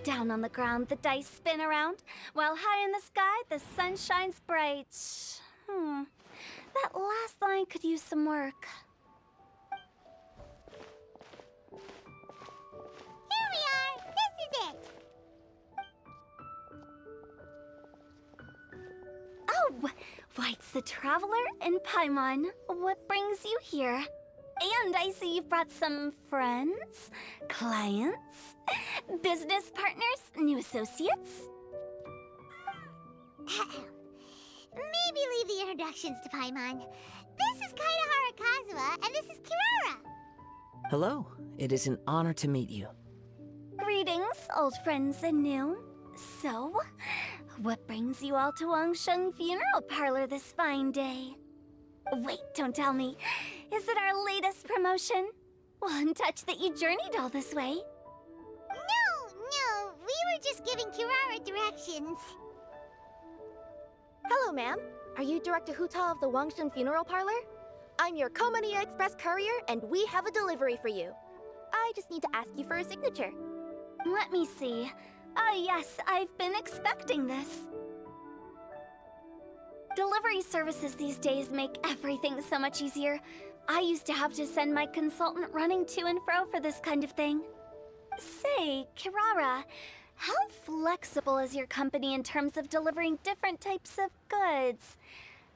Down on the ground, the dice spin around, while high in the sky, the sun shines bright. That last line could use some work. Here we are! This is it! Oh, White's the Traveler and Paimon. What brings you here? And I see you've brought some friends, clients, business partners, new associates. Maybe leave the introductions to Paimon. This is Kazuha Kazuha, and this is Kirara. Hello, it is an honor to meet you. Greetings, old friends and new. So, what brings you all to Wangsheng Funeral Parlor this fine day? Wait, don't tell me. Is it our latest promotion? Well, I'm touched that you journeyed all this way. No, we were just giving Kirara directions. Hello, ma'am. Are you Director Huta of the Wangsheng Funeral Parlor? I'm your Komania Express courier, and we have a delivery for you. I just need to ask you for a signature. Let me see. Yes, I've been expecting this. Delivery services these days make everything so much easier. I used to have to send my consultant running to and fro for this kind of thing. Say, Kirara, how flexible is your company in terms of delivering different types of goods?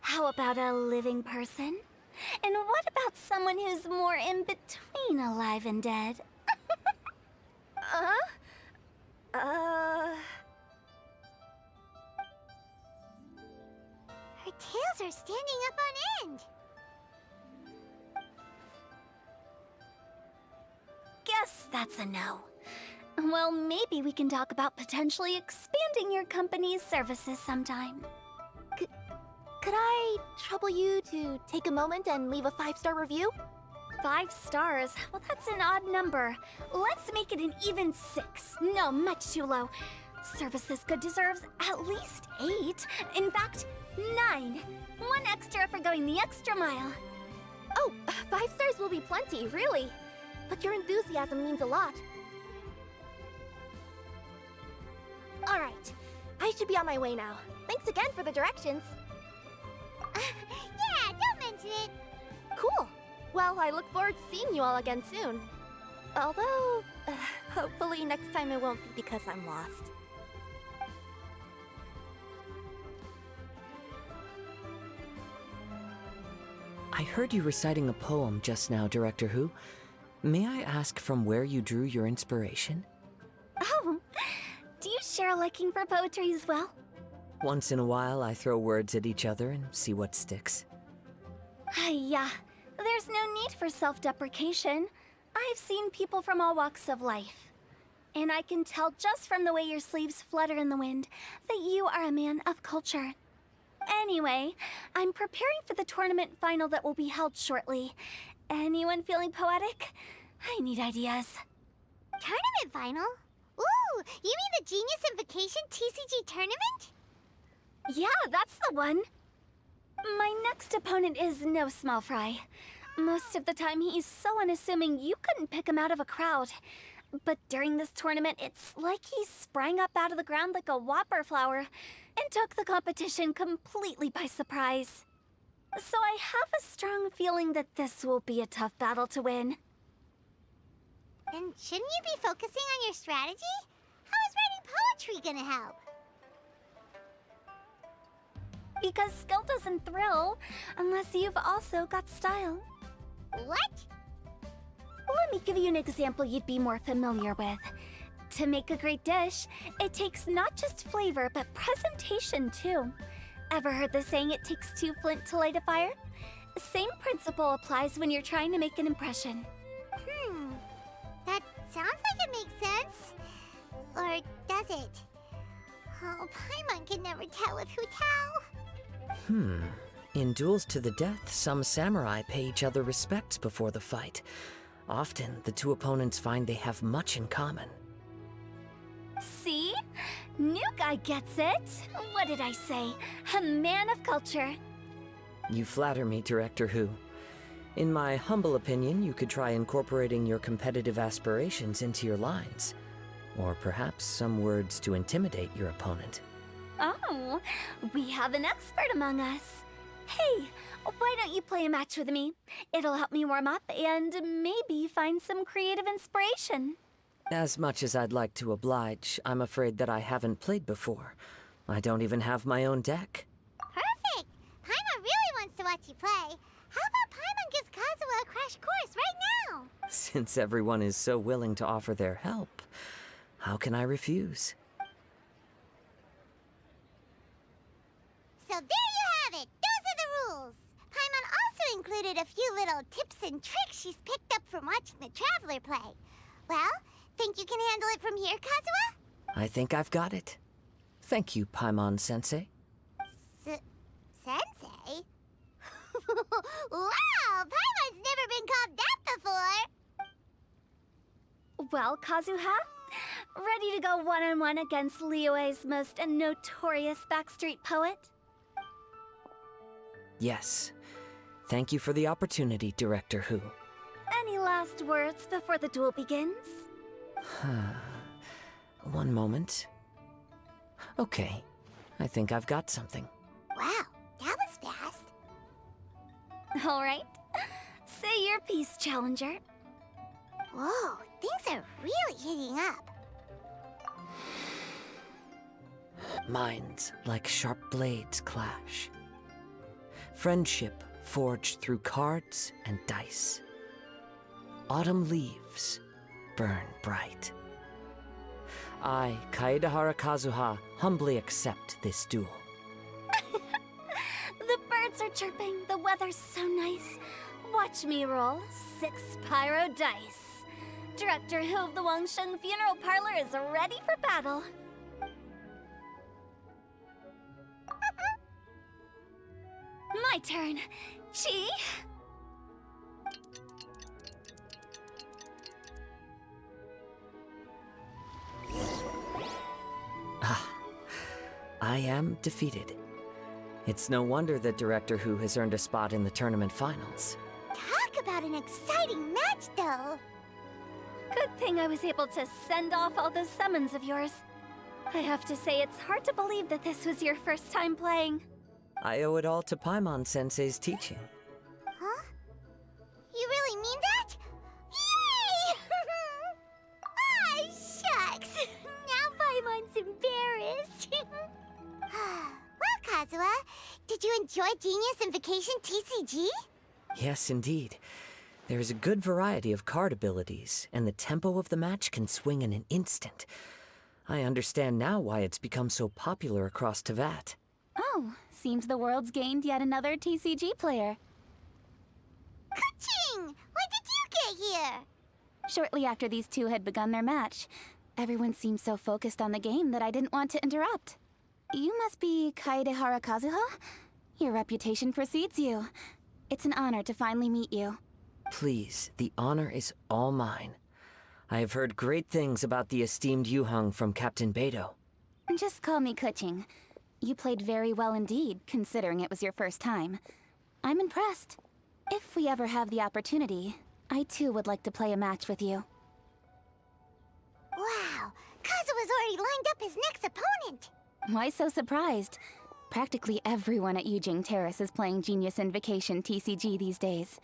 How about a living person? And what about someone who's more in between alive and dead? Her tails are standing up on end. Guess that's a no. Well, maybe we can talk about potentially expanding your company's services sometime. Could I trouble you to take a moment and leave a 5-star review? 5 stars? Well, that's an odd number. Let's make it an even 6. No, much too low. Services could deserve at least 8. In fact, 9. 1 extra for going the extra mile. Oh, 5 stars will be plenty, really. But your enthusiasm means a lot. All right, I should be on my way now. Thanks again for the directions. Yeah, don't mention it. Cool. Well, I look forward to seeing you all again soon. Although, hopefully next time it won't be because I'm lost. I heard you reciting a poem just now, Director Hu. May I ask from where you drew your inspiration? Oh, do you share a liking for poetry as well? Once in a while, I throw words at each other and see what sticks. Yeah, there's no need for self-deprecation. I've seen people from all walks of life. And I can tell just from the way your sleeves flutter in the wind that you are a man of culture. Anyway, I'm preparing for the tournament final that will be held shortly. Anyone feeling poetic? I need ideas. Tournament final? Ooh, you mean the Genius Invocation TCG tournament? Yeah, that's the one. My next opponent is no small fry. Most of the time he's so unassuming you couldn't pick him out of a crowd. But during this tournament, it's like he sprang up out of the ground like a whopper flower and took the competition completely by surprise. So I have a strong feeling that this will be a tough battle to win. And shouldn't you be focusing on your strategy? How is writing poetry gonna help? Because skill doesn't thrill unless you've also got style. What? Let me give you an example you'd be more familiar with. To make a great dish, it takes not just flavor, but presentation too. Ever heard the saying, it takes 2 flint to light a fire? Same principle applies when you're trying to make an impression. That sounds like it makes sense. Or does it? Oh, Paimon can never tell with Hutao. In duels to the death, some samurai pay each other respects before the fight. Often, the 2 opponents find they have much in common. See? New guy gets it. What did I say? A man of culture. You flatter me, Director Hu. In my humble opinion, you could try incorporating your competitive aspirations into your lines. Or perhaps some words to intimidate your opponent. Oh, we have an expert among us. Hey, why don't you play a match with me? It'll help me warm up and maybe find some creative inspiration. As much as I'd like to oblige, I'm afraid that I haven't played before. I don't even have my own deck. Perfect! Paimon really wants to watch you play. How about Paimon gives Kazuha a crash course right now? Since everyone is so willing to offer their help, how can I refuse? So there you have it! Those are the rules! Paimon also included a few little tips and tricks she's picked up from watching the Traveler play. Well, think you can handle it from here, Kazuha? I think I've got it. Thank you, Paimon-sensei. Sensei? Wow! Paimon's never been called that before! Well, Kazuha, ready to go one-on-one against Liyue's most notorious backstreet poet? Yes. Thank you for the opportunity, Director Hu. Any last words before the duel begins? One moment. Okay, I think I've got something. Wow, that was fast. All right. Say your piece, Challenger. Whoa, things are really heating up. Minds like sharp blades clash. Friendship forged through cards and dice. Autumn leaves burn bright. I, Kaedehara Kazuha, humbly accept this duel. The birds are chirping, the weather's so nice. Watch me roll 6 pyro dice. Director Hu of the Wangshen Funeral Parlor is ready for battle. My turn. Chi? I am defeated. It's no wonder that Director Hu has earned a spot in the tournament finals. Talk about an exciting match, though. Good thing I was able to send off all those summons of yours. I have to say, it's hard to believe that this was your first time playing. I owe it all to Paimon-sensei's teaching. Huh? You really mean that? Yay! Ah, shucks! Now Paimon's embarrassed. Well, Kazuha, did you enjoy Genius Invocation TCG? Yes, indeed. There is a good variety of card abilities, and the tempo of the match can swing in an instant. I understand now why it's become so popular across Teyvat. Oh, seems the world's gained yet another TCG player. Ka-ching! When did you get here? Shortly after these two had begun their match, everyone seemed so focused on the game that I didn't want to interrupt. You must be Kaedehara Kazuha? Your reputation precedes you. It's an honor to finally meet you. Please, the honor is all mine. I have heard great things about the esteemed Yuheng from Captain Beidou. Just call me Kuching. You played very well indeed, considering it was your first time. I'm impressed. If we ever have the opportunity, I too would like to play a match with you. Wow, Kazuha's already lined up his next opponent. Why so surprised? Practically everyone at Yujing Terrace is playing Genius Invocation TCG these days.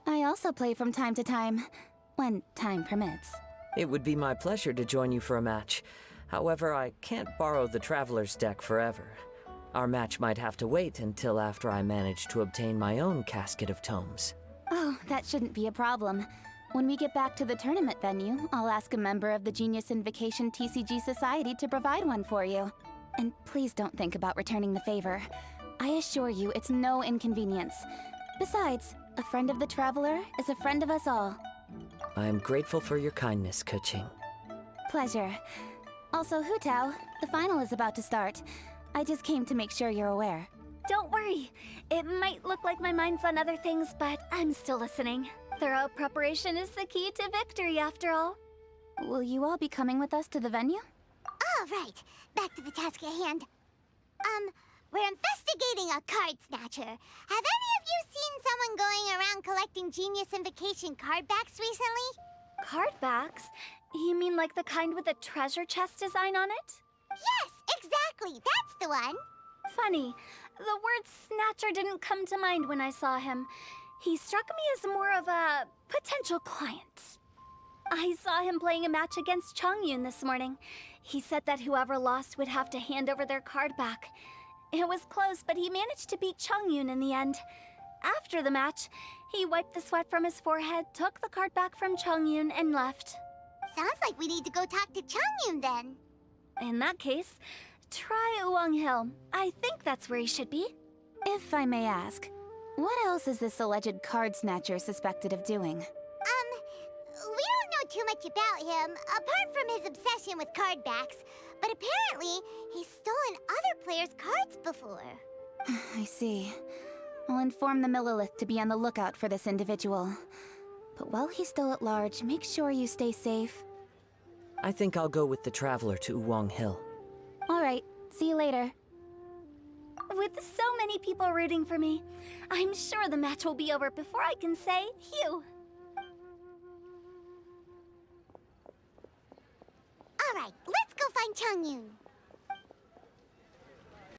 I also play from time to time, when time permits. It would be my pleasure to join you for a match. However, I can't borrow the Traveler's deck forever. Our match might have to wait until after I manage to obtain my own casket of tomes. Oh, that shouldn't be a problem. When we get back to the tournament venue, I'll ask a member of the Genius Invocation TCG Society to provide one for you. And please don't think about returning the favor. I assure you it's no inconvenience. Besides, a friend of the Traveler is a friend of us all. I am grateful for your kindness, Kuching. Pleasure. Also, Hu Tao, the final is about to start. I just came to make sure you're aware. Don't worry. It might look like my mind's on other things, but I'm still listening. Thorough preparation is the key to victory, after all. Will you all be coming with us to the venue? All right, back to the task at hand. We're investigating a card snatcher. Have any of you seen someone going around collecting Genius Invocation card backs recently? Card backs? You mean like the kind with a treasure chest design on it? Yes, exactly. That's the one. Funny, the word snatcher didn't come to mind when I saw him. He struck me as more of a potential client. I saw him playing a match against Chongyun this morning. He said that whoever lost would have to hand over their card back. It was close, but he managed to beat Chongyun in the end. After the match, he wiped the sweat from his forehead, took the card back from Chongyun, and left. Sounds like we need to go talk to Chongyun then. In that case, try Uwang Hill. I think that's where he should be. If I may ask, what else is this alleged card snatcher suspected of doing? We don't know too much about him, apart from his obsession with card backs. But apparently, he's stolen other players' cards before. I see. I'll inform the Millilith to be on the lookout for this individual. But while he's still at large, make sure you stay safe. I think I'll go with the Traveler to Uwang Hill. All right, see you later. With so many people rooting for me, I'm sure the match will be over before I can say phew. All right, let's go find Chongyun.